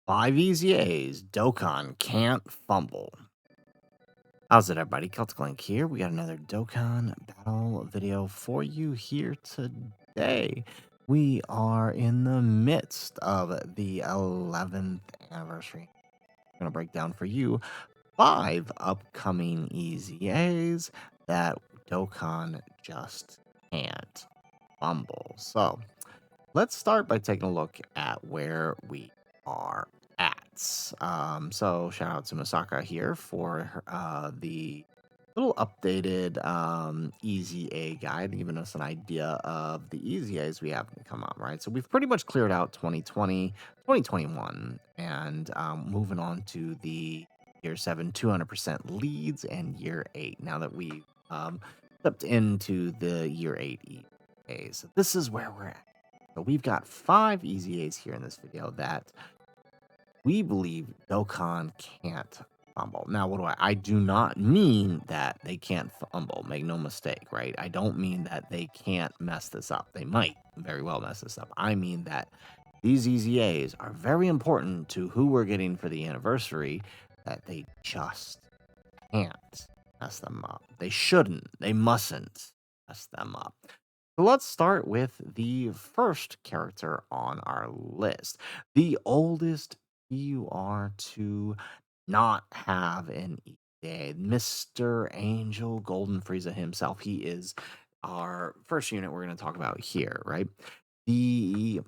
Five easy A's. Dokkan can't fumble. How's it, everybody? Celtic Link here. We got another Dokkan Battle video for you here today. We are in the midst of the 11th anniversary. I'm going to break down for you 5 upcoming easy A's that Dokkan just can't fumble. So, let's start by taking a look at where we are at. So shout out to Masaka here for the little updated Easy A guide, giving us an idea of the Easy A's we have to come up, right? So we've pretty much cleared out 2020, 2021, and moving on to the year 7 200% leads and year 8. Now that we stepped into the year 8 EA, so this is where we're at. So we've got 5 easy A's here in this video that we believe Dokkan can't fumble. Now, what do I do not mean that they can't fumble. Make no mistake, right? I don't mean that they can't mess this up. They might very well mess this up. I mean that these easy A's are very important to who we're getting for the anniversary, that they just can't mess them up. They shouldn't. They mustn't mess them up. So let's start with the first character on our list. The oldest PUR to not have an EA, Mr. Angel Golden Frieza himself. He is our first unit we're going to talk about here, right? The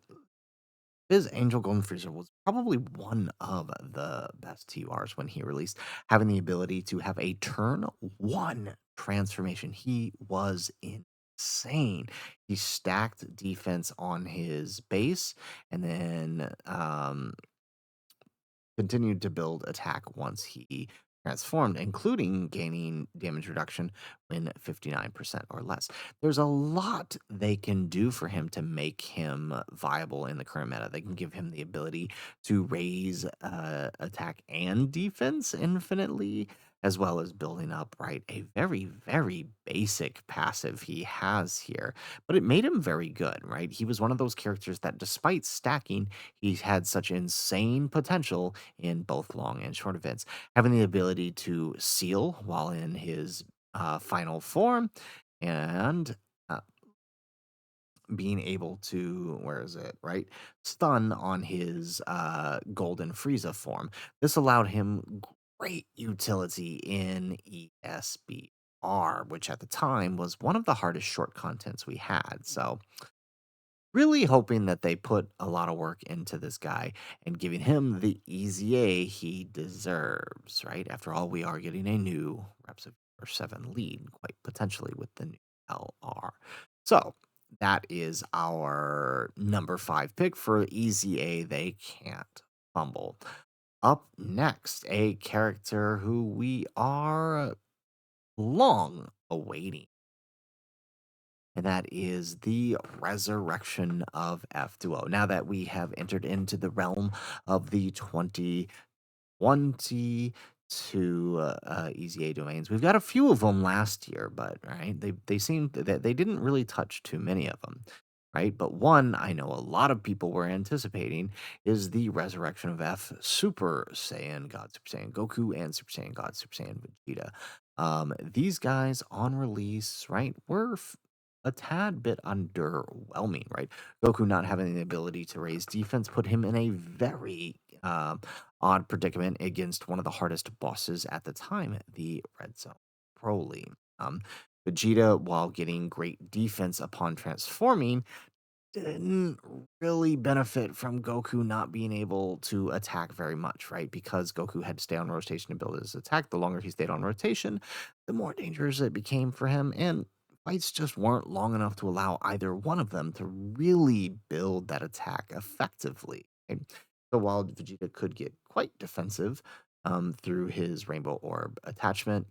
his Angel Golden Freezer was probably one of the best TURs when he released, having the ability to have a turn 1 transformation. He was insane. He stacked defense on his base and then continued to build attack once he transformed, including gaining damage reduction when 59% or less. There's a lot they can do for him to make him viable in the current meta. They can give him the ability to raise attack and defense infinitely, as well as building up, right, a very, very basic passive he has here. But it made him very good, right? He was one of those characters that, despite stacking, he had such insane potential in both long and short events, having the ability to seal while in his final form, and being able to, where is it, right? Stun on his Golden Frieza form. This allowed him great utility in ESBR, which at the time was one of the hardest short contents we had. So, really hoping that they put a lot of work into this guy and giving him the easy A he deserves, right? After all, we are getting a new Reps of 7 lead, quite potentially with the new LR. So that is our number 5 pick for easy A. They can't fumble. Up next, a character who we are long awaiting, and that is the resurrection of F2O. Now that we have entered into the realm of the 2022 EZA domains, we've got a few of them last year, but right, they seem that they didn't really touch too many of them. Right, but one I know a lot of people were anticipating is the resurrection of F Super Saiyan God Super Saiyan Goku and Super Saiyan God Super Saiyan Vegeta. These guys on release, right, were a tad bit underwhelming, right? Goku not having the ability to raise defense put him in a very odd predicament against one of the hardest bosses at the time, the Red Zone Broly. Um, Vegeta, while getting great defense upon transforming, didn't really benefit from Goku not being able to attack very much, right? Because Goku had to stay on rotation to build his attack. The longer he stayed on rotation, the more dangerous it became for him. And fights just weren't long enough to allow either one of them to really build that attack effectively. Right? So while Vegeta could get quite defensive through his Rainbow Orb attachment,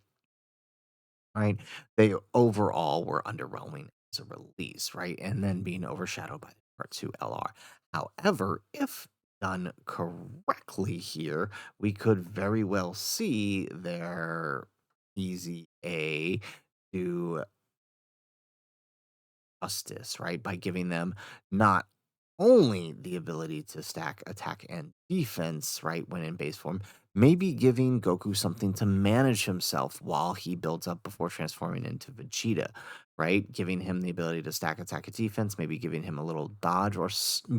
right? They overall were underwhelming as a release, right? And then being overshadowed by the Part 2 LR. However, if done correctly here, we could very well see their easy A do justice, right? By giving them not only the ability to stack attack and defense, right, when in base form, maybe giving Goku something to manage himself while he builds up before transforming into Vegeta, right? Giving him the ability to stack attack and defense, maybe giving him a little dodge or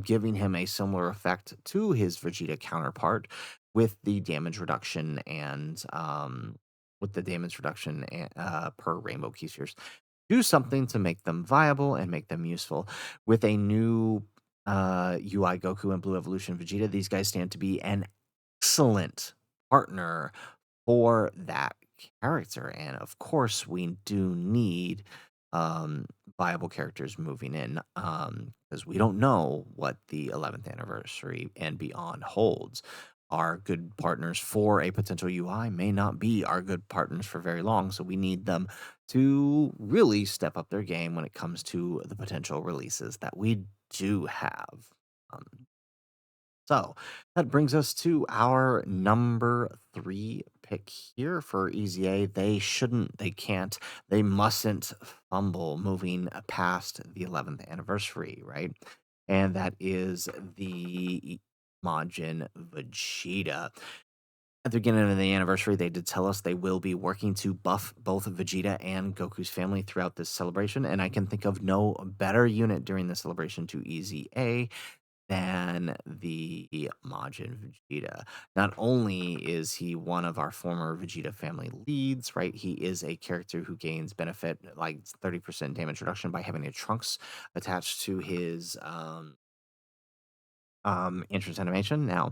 giving him a similar effect to his Vegeta counterpart with the damage reduction and per Rainbow Key Spheres. Do something to make them viable and make them useful. With a new UI Goku and Blue Evolution Vegeta, these guys stand to be an excellent partner for that character. And of course, we do need um, viable characters moving in because we don't know what the 11th anniversary and beyond holds. Our good partners for a potential UI may not be our good partners for very long, so we need them to really step up their game when it comes to the potential releases that we do have. Um, so that brings us to our number three pick here for EZA. They can't, they mustn't fumble moving past the 11th anniversary, right? And that is the Majin Vegeta. At the beginning of the anniversary, they did tell us they will be working to buff both Vegeta and Goku's family throughout this celebration, and I can think of no better unit during the celebration to EZA than the Majin Vegeta. Not only is he one of our former Vegeta family leads, right? He is a character who gains benefit like 30% damage reduction by having a Trunks attached to his entrance animation. Now,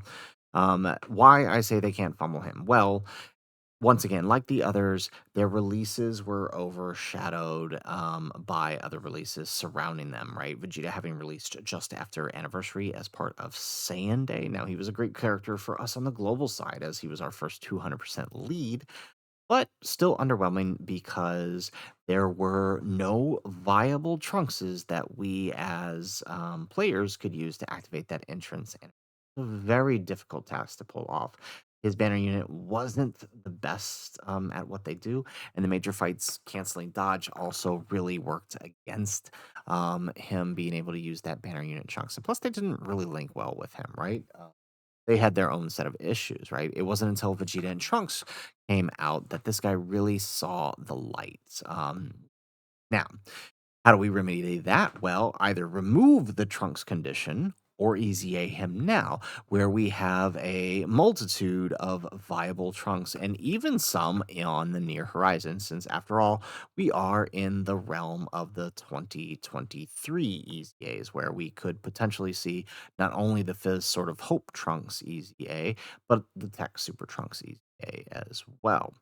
why I say they can't fumble him? Well, once again, like the others, their releases were overshadowed by other releases surrounding them, right? Vegeta having released just after Anniversary as part of Saiyan Day. Now, he was a great character for us on the global side as he was our first 200% lead, but still underwhelming because there were no viable Trunkses that we as players could use to activate that entrance. And it's a very difficult task to pull off. His banner unit wasn't the best at what they do, and the major fights canceling dodge also really worked against him being able to use that banner unit chunks. And plus, they didn't really link well with him, right? They had their own set of issues, right? It wasn't until Vegeta and Trunks came out that this guy really saw the light. Now, how do we remedy that? Well, either remove the Trunks condition or EZA him now, where we have a multitude of viable Trunks and even some on the near horizon, since after all, we are in the realm of the 2023 EZAs, where we could potentially see not only the Fizz sort of Hope Trunks EZA, but the Tech Super Trunks EZA as well.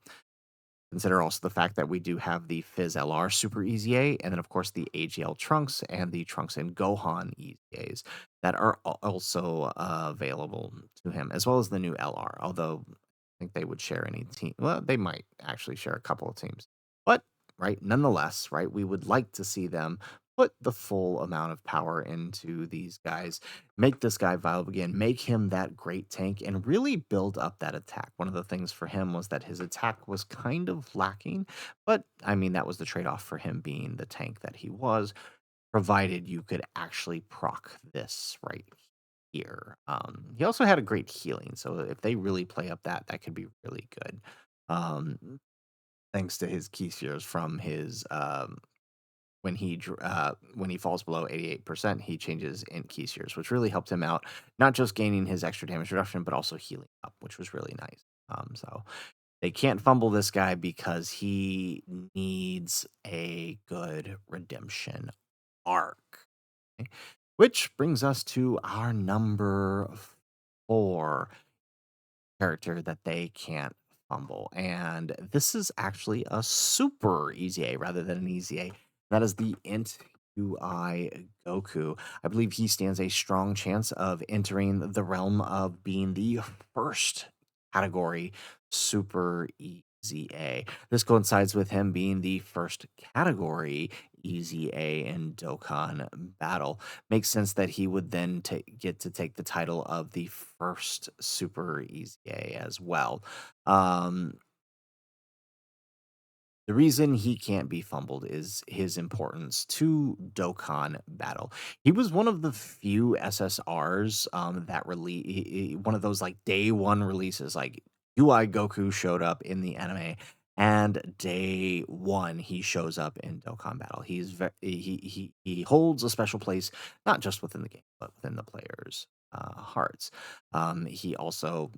Consider also the fact that we do have the Fizz LR Super EZA, and then of course the AGL Trunks and the Trunks and Gohan EZAs that are also available to him, as well as the new LR. Although I think they would share any team. Well, they might actually share a couple of teams, but right, nonetheless, right, we would like to see them put the full amount of power into these guys, make this guy viable again, make him that great tank, and really build up that attack. One of the things for him was that his attack was kind of lacking, but I mean, that was the trade off for him being the tank that he was, provided you could actually proc this right here. He also had a great healing, so if they really play up that, that could be really good. Thanks to his key spheres from his when he falls below 88%, he changes int key sears, which really helped him out, not just gaining his extra damage reduction, but also healing up, which was really nice. So they can't fumble this guy because he needs a good redemption arc. Okay? Which brings us to our number four character that they can't fumble. And this is actually a super EZA rather than an EZA. That is the Int UI Goku. I believe he stands a strong chance of entering the realm of being the first category super EZA. This coincides with him being the first category EZA in Dokkan Battle. Makes sense that he would then get to take the title of the first Super EZA as well. Um, The reason he can't be fumbled is his importance to Dokkan Battle. He was one of the few SSRs that release one of those like day one releases. Like UI Goku showed up in the anime, and day one he shows up in Dokkan Battle. He holds a special place not just within the game but within the players' hearts. He also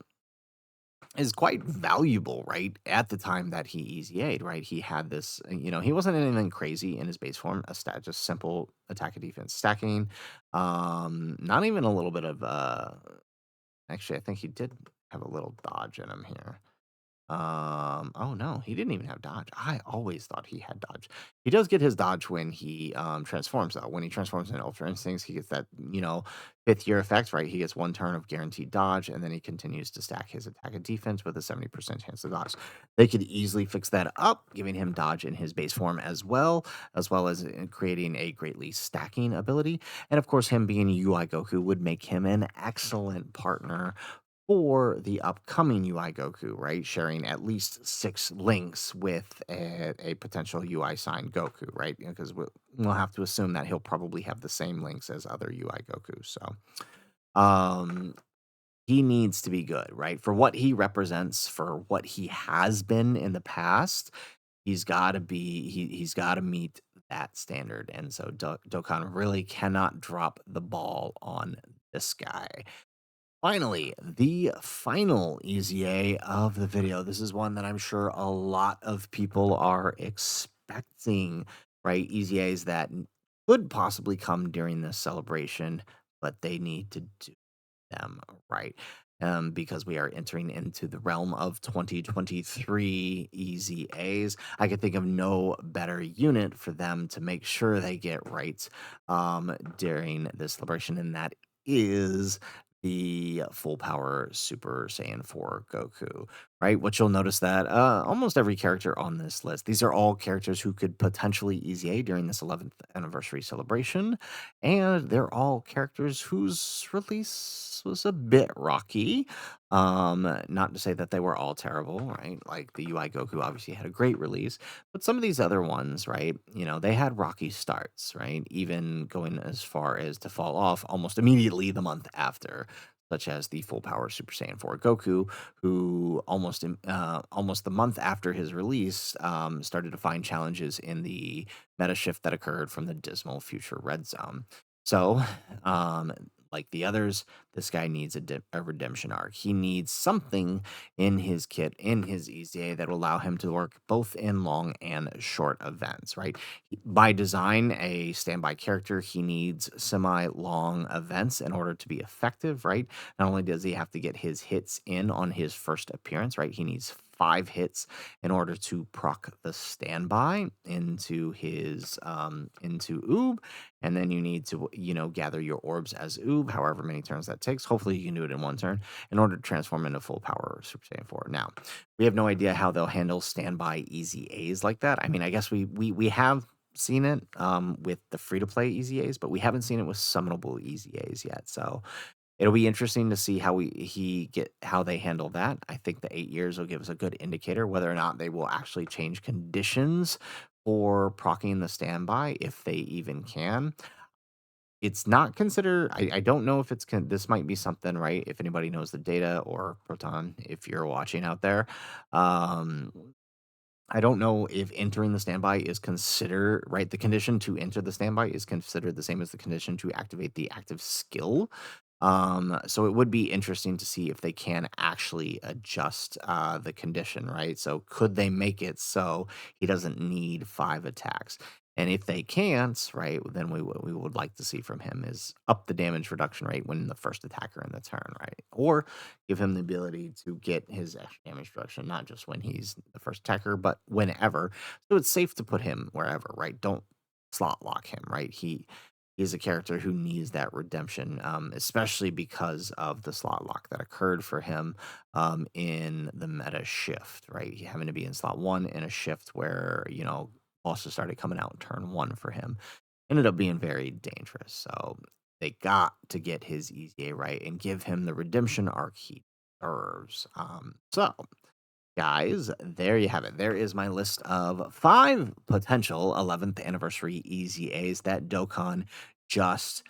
is quite valuable, right? At the time that he EZA'd, right? He had this, he wasn't anything crazy in his base form, a stat, just simple attack and defense stacking. Not even a little bit of actually I think he did have a little dodge in him here. Oh no, he didn't even have dodge. I always thought he had dodge. He does get his dodge when he transforms though. When he transforms into Ultra Instincts, he gets that, fifth year effect, right? He gets one turn of guaranteed dodge, and then he continues to stack his attack and defense with a 70% chance to dodge. They could easily fix that up, giving him dodge in his base form as well as creating a greatly stacking ability. And of course, him being UI Goku would make him an excellent partner for the upcoming UI Goku, right? Sharing at least 6 links with a potential UI signed Goku, right? Because we'll have to assume that he'll probably have the same links as other UI Goku. So, um, he needs to be good, right? For what he represents, for what he has been in the past, he's got to meet that standard. And so Dokkan really cannot drop the ball on this guy. Finally, the final EZA of the video. This is one that I'm sure a lot of people are expecting, right? EZAs that could possibly come during this celebration, but they need to do them right. Because we are entering into the realm of 2023 EZAs. I could think of no better unit for them to make sure they get right during this celebration, and that is the full power Super Saiyan 4 Goku, right? Which you'll notice that almost every character on this list, these are all characters who could potentially EZA during this 11th anniversary celebration, and they're all characters whose release was a bit rocky. Not to say that they were all terrible, right? Like the UI Goku obviously had a great release, but some of these other ones, right? They had rocky starts, right? Even going as far as to fall off almost immediately the month after, such as the full power Super Saiyan 4 Goku, who almost the month after his release started to find challenges in the meta shift that occurred from the dismal future red zone. So, um, like the others, this guy needs a redemption arc. He needs something in his kit, in his EZA, that will allow him to work both in long and short events, right? By design, a standby character, he needs semi long events in order to be effective, right? Not only does he have to get his hits in on his first appearance, right? He needs 5 hits in order to proc the standby into his into Oob, and then you need to gather your orbs as Oob, however many turns that takes. Hopefully, you can do it in one turn in order to transform into full power Super Saiyan 4. Now, we have no idea how they'll handle standby EZAs like that. I mean, I guess we have seen it with the free to play EZAs, but we haven't seen it with summonable EZAs yet. So it'll be interesting to see how they handle that. I think the 8 years will give us a good indicator whether or not they will actually change conditions for procking the standby, if they even can. It's not considered. I don't know if this might be something, right? If anybody knows the data, or Proton, if you're watching out there, um, I don't know if entering the standby is considered right. The condition to enter the standby is considered the same as the condition to activate the active skill. So it would be interesting to see if they can actually adjust the condition, right? So could they make it so he doesn't need 5 attacks? And if they can't, right, then we would like to see from him is up the damage reduction rate when the first attacker in the turn, right? Or give him the ability to get his extra damage reduction, not just when he's the first attacker, but whenever. So it's safe to put him wherever, right? Don't slot lock him, right? He's a character who needs that redemption, especially because of the slot lock that occurred for him in the meta shift, right? He having to be in slot one in a shift where, bosses started coming out in turn one for him. Ended up being very dangerous. So they got to get his EZA right and give him the redemption arc he deserves. So Guys, there you have it. There is my list of 5 potential 11th anniversary EZAs that Dokkan just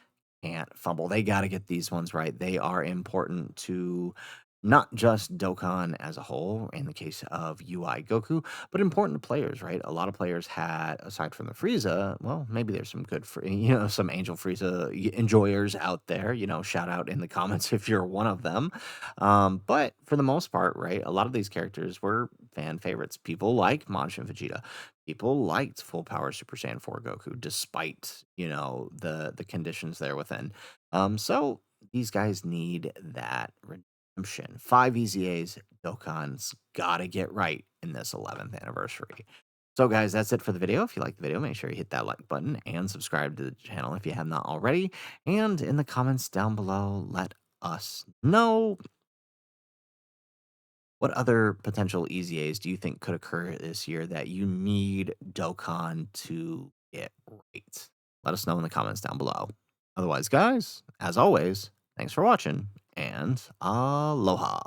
can't fumble. They gotta get these ones right. They are important to not just Dokkan as a whole, in the case of UI Goku, but important to players, right? A lot of players had, aside from the Frieza, well, maybe there's some good for some Angel Frieza enjoyers out there. Shout out in the comments if you're one of them. But for the most part, right, a lot of these characters were fan favorites. People like Majin Vegeta. People liked Full Power Super Saiyan 4 Goku, despite the conditions there within. So these guys need that redemption. 5 EZAs, Dokkan's gotta get right in this 11th anniversary. So, guys, that's it for the video. If you like the video, make sure you hit that like button and subscribe to the channel if you have not already. And in the comments down below, let us know what other potential EZAs do you think could occur this year that you need Dokkan to get right? Let us know in the comments down below. Otherwise, guys, as always, thanks for watching and aloha.